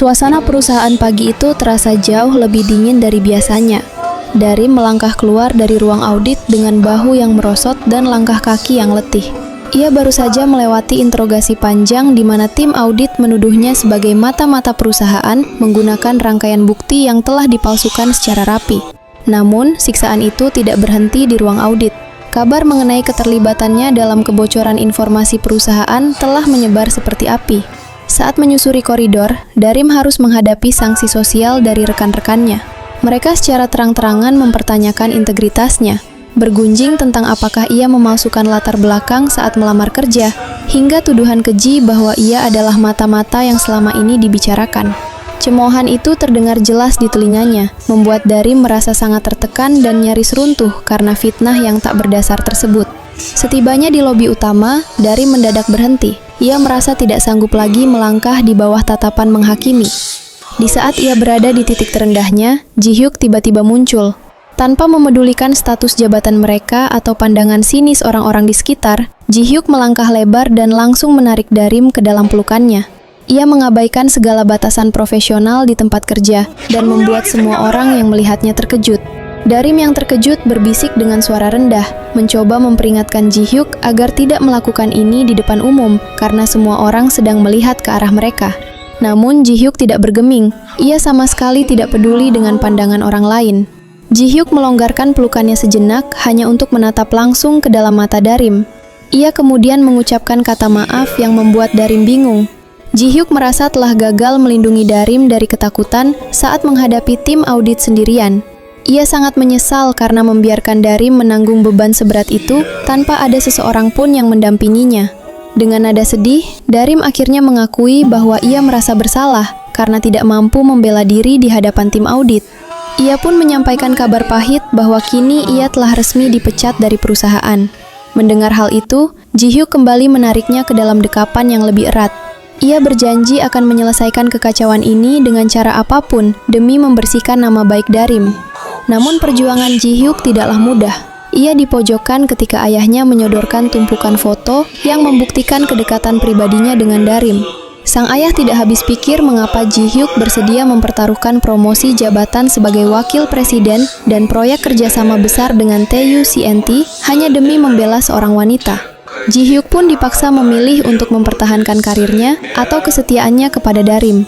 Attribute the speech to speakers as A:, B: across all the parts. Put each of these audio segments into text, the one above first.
A: Suasana perusahaan pagi itu terasa jauh lebih dingin dari biasanya. Darim melangkah keluar dari ruang audit dengan bahu yang merosot dan langkah kaki yang letih. Ia baru saja melewati interogasi panjang di mana tim audit menuduhnya sebagai mata-mata perusahaan menggunakan rangkaian bukti yang telah dipalsukan secara rapi. Namun, siksaan itu tidak berhenti di ruang audit. Kabar mengenai keterlibatannya dalam kebocoran informasi perusahaan telah menyebar seperti api. Saat menyusuri koridor, Darim harus menghadapi sanksi sosial dari rekan-rekannya. Mereka secara terang-terangan mempertanyakan integritasnya, bergunjing tentang apakah ia memalsukan latar belakang saat melamar kerja, hingga tuduhan keji bahwa ia adalah mata-mata yang selama ini dibicarakan. Cemoohan itu terdengar jelas di telinganya, membuat Darim merasa sangat tertekan dan nyaris runtuh karena fitnah yang tak berdasar tersebut. Setibanya di lobi utama, Darim mendadak berhenti. Ia merasa tidak sanggup lagi melangkah di bawah tatapan menghakimi. Di saat ia berada di titik terendahnya, Ji-hyuk tiba-tiba muncul. Tanpa memedulikan status jabatan mereka atau pandangan sinis orang-orang di sekitar, Ji-hyuk melangkah lebar dan langsung menarik Darim ke dalam pelukannya. Ia mengabaikan segala batasan profesional di tempat kerja dan membuat semua orang yang melihatnya terkejut. Darim yang terkejut berbisik dengan suara rendah, mencoba memperingatkan Ji-hyuk agar tidak melakukan ini di depan umum karena semua orang sedang melihat ke arah mereka. Namun Ji-hyuk tidak bergeming, ia sama sekali tidak peduli dengan pandangan orang lain. Ji-hyuk melonggarkan pelukannya sejenak hanya untuk menatap langsung ke dalam mata Darim. Ia kemudian mengucapkan kata maaf yang membuat Darim bingung. Ji-hyuk merasa telah gagal melindungi Darim dari ketakutan saat menghadapi tim audit sendirian. Ia sangat menyesal karena membiarkan Darim menanggung beban seberat itu tanpa ada seseorang pun yang mendampinginya. Dengan nada sedih, Darim akhirnya mengakui bahwa ia merasa bersalah karena tidak mampu membela diri di hadapan tim audit. Ia pun menyampaikan kabar pahit bahwa kini ia telah resmi dipecat dari perusahaan. Mendengar hal itu, Ji-hyuk kembali menariknya ke dalam dekapan yang lebih erat. Ia berjanji akan menyelesaikan kekacauan ini dengan cara apapun demi membersihkan nama baik Darim. Namun perjuangan Ji-hyuk tidaklah mudah. Ia dipojokkan ketika ayahnya menyodorkan tumpukan foto yang membuktikan kedekatan pribadinya dengan Darim. Sang ayah tidak habis pikir mengapa Ji-hyuk bersedia mempertaruhkan promosi jabatan sebagai wakil presiden dan proyek kerjasama besar dengan Taeyu CNT hanya demi membela seorang wanita. Ji-hyuk pun dipaksa memilih untuk mempertahankan karirnya atau kesetiaannya kepada Darim.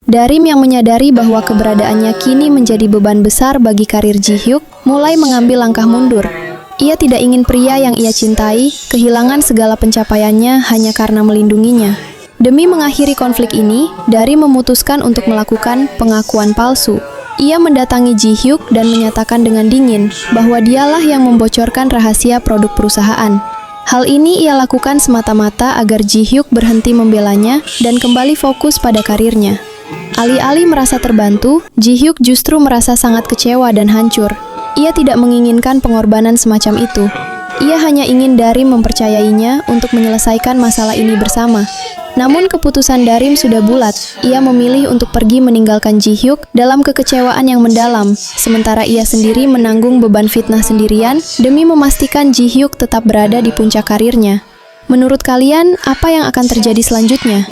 A: Darim yang menyadari bahwa keberadaannya kini menjadi beban besar bagi karir Ji-hyuk, mulai mengambil langkah mundur. Ia tidak ingin pria yang ia cintai kehilangan segala pencapaiannya hanya karena melindunginya. Demi mengakhiri konflik ini, Darim memutuskan untuk melakukan pengakuan palsu. Ia mendatangi Ji-hyuk dan menyatakan dengan dingin bahwa dialah yang membocorkan rahasia produk perusahaan. Hal ini ia lakukan semata-mata agar Ji-hyuk berhenti membelanya dan kembali fokus pada karirnya. Alih-alih merasa terbantu, Ji-hyuk justru merasa sangat kecewa dan hancur. Ia tidak menginginkan pengorbanan semacam itu. Ia hanya ingin Darim mempercayainya untuk menyelesaikan masalah ini bersama. Namun keputusan Darim sudah bulat. Ia memilih untuk pergi meninggalkan Ji-hyuk dalam kekecewaan yang mendalam, sementara ia sendiri menanggung beban fitnah sendirian demi memastikan Ji-hyuk tetap berada di puncak karirnya. Menurut kalian, apa yang akan terjadi selanjutnya?